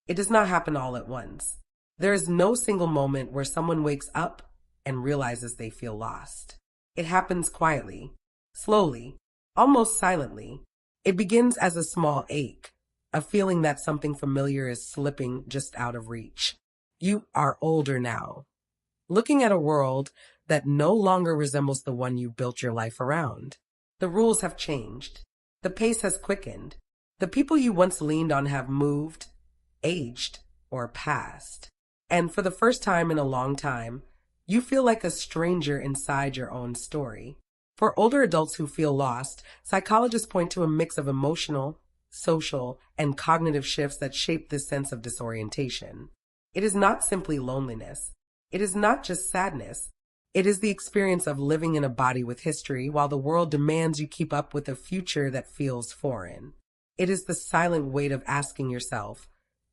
It does not happen all at once. There is no single moment where someone wakes up and realizes they feel lost. It happens quietly, slowly, almost silently. It begins as a small ache, a feeling that something familiar is slipping just out of reach. You are older now, looking at a world that no longer resembles the one you built your life around. The rules have changed. The pace has quickened. The people you once leaned on have moved, aged, or passed. And for the first time in a long time, you feel like a stranger inside your own story. For older adults who feel lost, psychologists point to a mix of emotional, social, and cognitive shifts that shape this sense of disorientation. It is not simply loneliness. It is not just sadness. It is the experience of living in a body with history while the world demands you keep up with a future that feels foreign. It is the silent weight of asking yourself,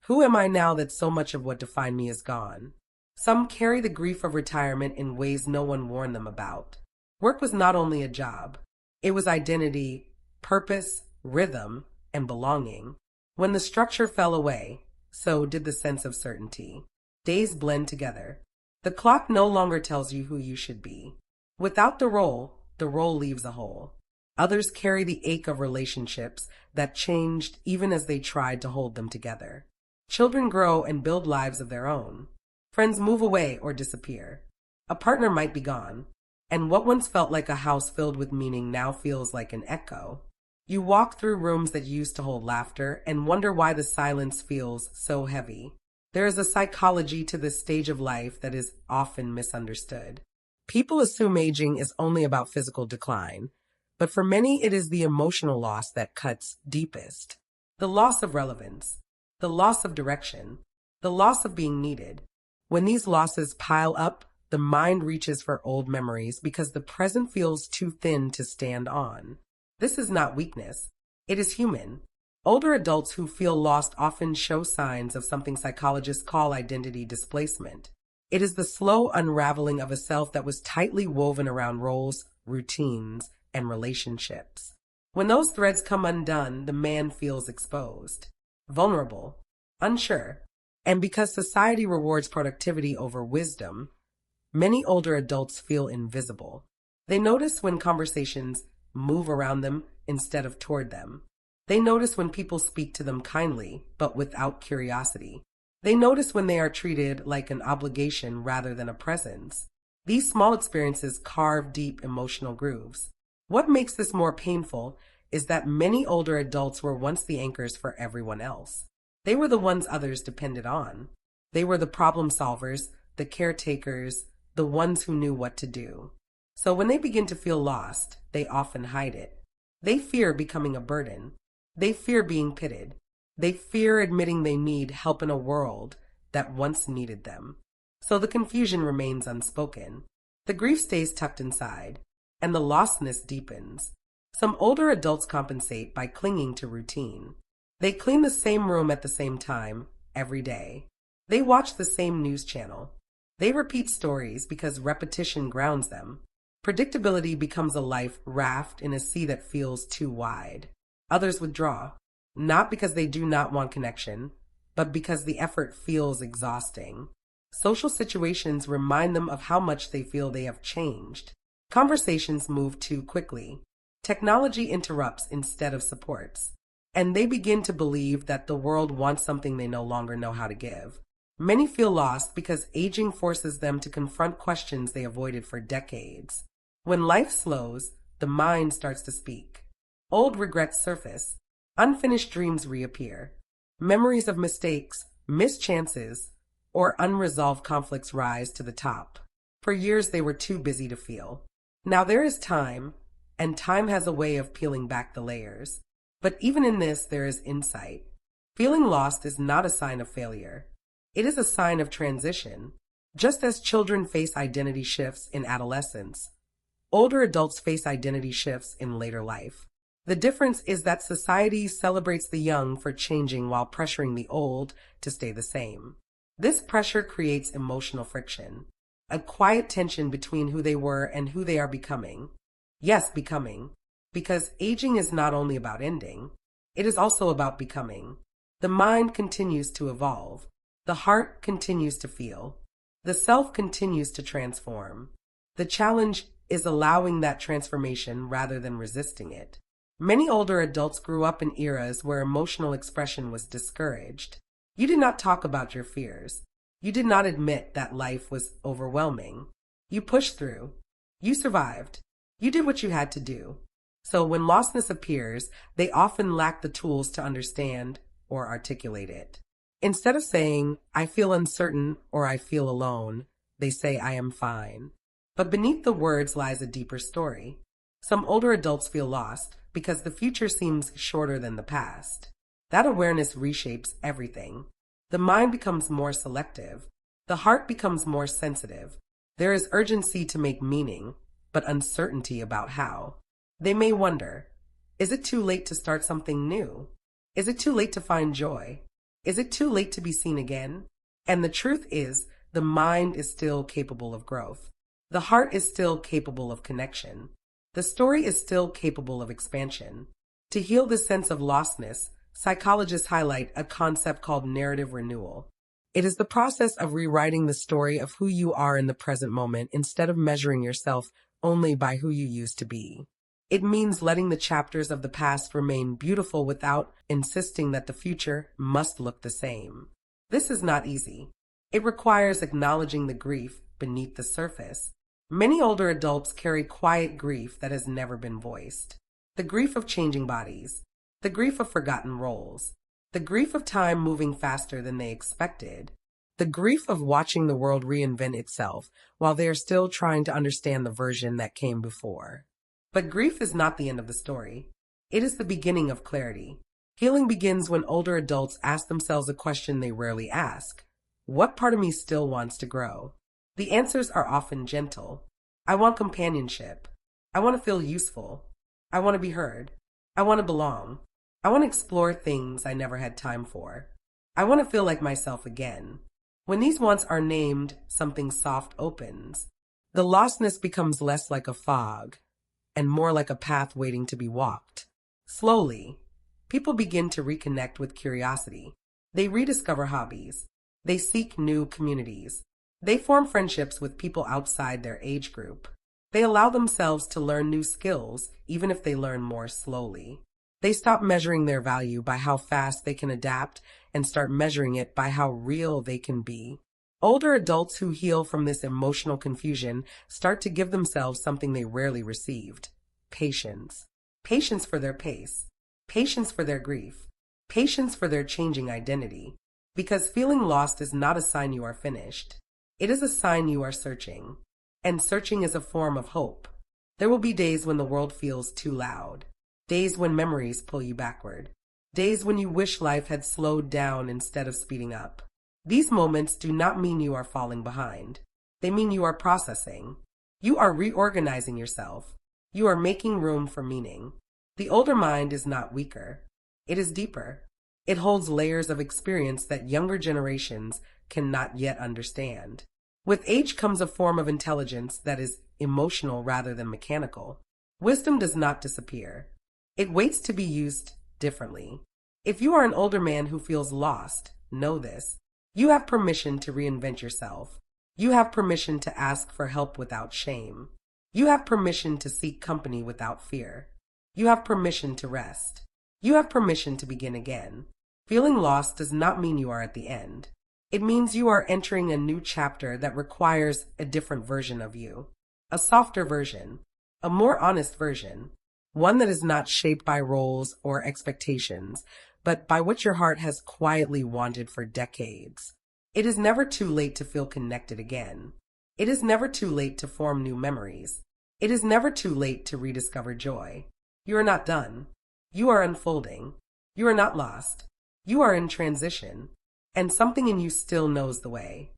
who am I now that so much of what defined me is gone? Some carry the grief of retirement in ways no one warned them about. Work was not only a job. It was identity, purpose, rhythm, and belonging. When the structure fell away, so did the sense of certainty. Days blend together. The clock no longer tells you who you should be. Without the role leaves a hole. Others carry the ache of relationships that changed even as they tried to hold them together. Children grow and build lives of their own. Friends move away or disappear. A partner might be gone, and what once felt like a house filled with meaning now feels like an echo. You walk through rooms that used to hold laughter and wonder why the silence feels so heavy. There is a psychology to this stage of life that is often misunderstood. People assume aging is only about physical decline, but for many it is the emotional loss that cuts deepest. The loss of relevance, the loss of direction, the loss of being needed. When these losses pile up, the mind reaches for old memories because the present feels too thin to stand on. This is not weakness. It is human. Older adults who feel lost often show signs of something psychologists call identity displacement. It is the slow unraveling of a self that was tightly woven around roles, routines, and relationships. When those threads come undone, the man feels exposed, vulnerable, unsure. And because society rewards productivity over wisdom, many older adults feel invisible. They notice when conversations move around them instead of toward them. They notice when people speak to them kindly, but without curiosity. They notice when they are treated like an obligation rather than a presence. These small experiences carve deep emotional grooves. What makes this more painful is that many older adults were once the anchors for everyone else. They were the ones others depended on. They were the problem solvers, the caretakers, the ones who knew what to do. So when they begin to feel lost, they often hide it. They fear becoming a burden. They fear being pitted. They fear admitting they need help in a world that once needed them. So the confusion remains unspoken. The grief stays tucked inside, and the lostness deepens. Some older adults compensate by clinging to routine. They clean the same room at the same time, every day. They watch the same news channel. They repeat stories because repetition grounds them. Predictability becomes a life raft in a sea that feels too wide. Others withdraw, not because they do not want connection, but because the effort feels exhausting. Social situations remind them of how much they feel they have changed. Conversations move too quickly. Technology interrupts instead of supports. And they begin to believe that the world wants something they no longer know how to give. Many feel lost because aging forces them to confront questions they avoided for decades. When life slows, the mind starts to speak. Old regrets surface. Unfinished dreams reappear. Memories of mistakes, missed chances, or unresolved conflicts rise to the top. For years they were too busy to feel. Now there is time, and time has a way of peeling back the layers. But even in this, there is insight. Feeling lost is not a sign of failure. It is a sign of transition. Just as children face identity shifts in adolescence, older adults face identity shifts in later life. The difference is that society celebrates the young for changing while pressuring the old to stay the same. This pressure creates emotional friction, a quiet tension between who they were and who they are becoming. Yes, becoming. Because aging is not only about ending, it is also about becoming. The mind continues to evolve. The heart continues to feel. The self continues to transform. The challenge is allowing that transformation rather than resisting it. Many older adults grew up in eras where emotional expression was discouraged. You did not talk about your fears. You did not admit that life was overwhelming. You pushed through. You survived. You did what you had to do. So when lostness appears, they often lack the tools to understand or articulate it. Instead of saying, I feel uncertain or I feel alone, they say, I am fine. But beneath the words lies a deeper story. Some older adults feel lost because the future seems shorter than the past. That awareness reshapes everything. The mind becomes more selective. The heart becomes more sensitive. There is urgency to make meaning, but uncertainty about how. They may wonder, is it too late to start something new? Is it too late to find joy? Is it too late to be seen again? And the truth is, the mind is still capable of growth. The heart is still capable of connection. The story is still capable of expansion. To heal this sense of lostness, psychologists highlight a concept called narrative renewal. It is the process of rewriting the story of who you are in the present moment instead of measuring yourself only by who you used to be. It means letting the chapters of the past remain beautiful without insisting that the future must look the same. This is not easy. It requires acknowledging the grief beneath the surface. Many older adults carry quiet grief that has never been voiced. The grief of changing bodies, the grief of forgotten roles, the grief of time moving faster than they expected, the grief of watching the world reinvent itself while they are still trying to understand the version that came before. But grief is not the end of the story. It is the beginning of clarity. Healing begins when older adults ask themselves a question they rarely ask. What part of me still wants to grow? The answers are often gentle. I want companionship. I want to feel useful. I want to be heard. I want to belong. I want to explore things I never had time for. I want to feel like myself again. When these wants are named, something soft opens. The lostness becomes less like a fog and more like a path waiting to be walked. Slowly, people begin to reconnect with curiosity. They rediscover hobbies. They seek new communities. They form friendships with people outside their age group. They allow themselves to learn new skills, even if they learn more slowly. They stop measuring their value by how fast they can adapt and start measuring it by how real they can be. Older adults who heal from this emotional confusion start to give themselves something they rarely received: patience. Patience for their pace. Patience for their grief. Patience for their changing identity. Because feeling lost is not a sign you are finished. It is a sign you are searching. And searching is a form of hope. There will be days when the world feels too loud. Days when memories pull you backward. Days when you wish life had slowed down instead of speeding up. These moments do not mean you are falling behind. They mean you are processing. You are reorganizing yourself. You are making room for meaning. The older mind is not weaker. It is deeper. It holds layers of experience that younger generations cannot yet understand. With age comes a form of intelligence that is emotional rather than mechanical. Wisdom does not disappear. It waits to be used differently. If you are an older man who feels lost, know this. You have permission to reinvent yourself. You have permission to ask for help without shame. You have permission to seek company without fear. You have permission to rest. You have permission to begin again. Feeling lost does not mean you are at the end. It means you are entering a new chapter that requires a different version of you. A softer version. A more honest version. One that is not shaped by roles or expectations, but by what your heart has quietly wanted for decades. It is never too late to feel connected again. It is never too late to form new memories. It is never too late to rediscover joy. You are not done. You are unfolding. You are not lost. You are in transition. And something in you still knows the way.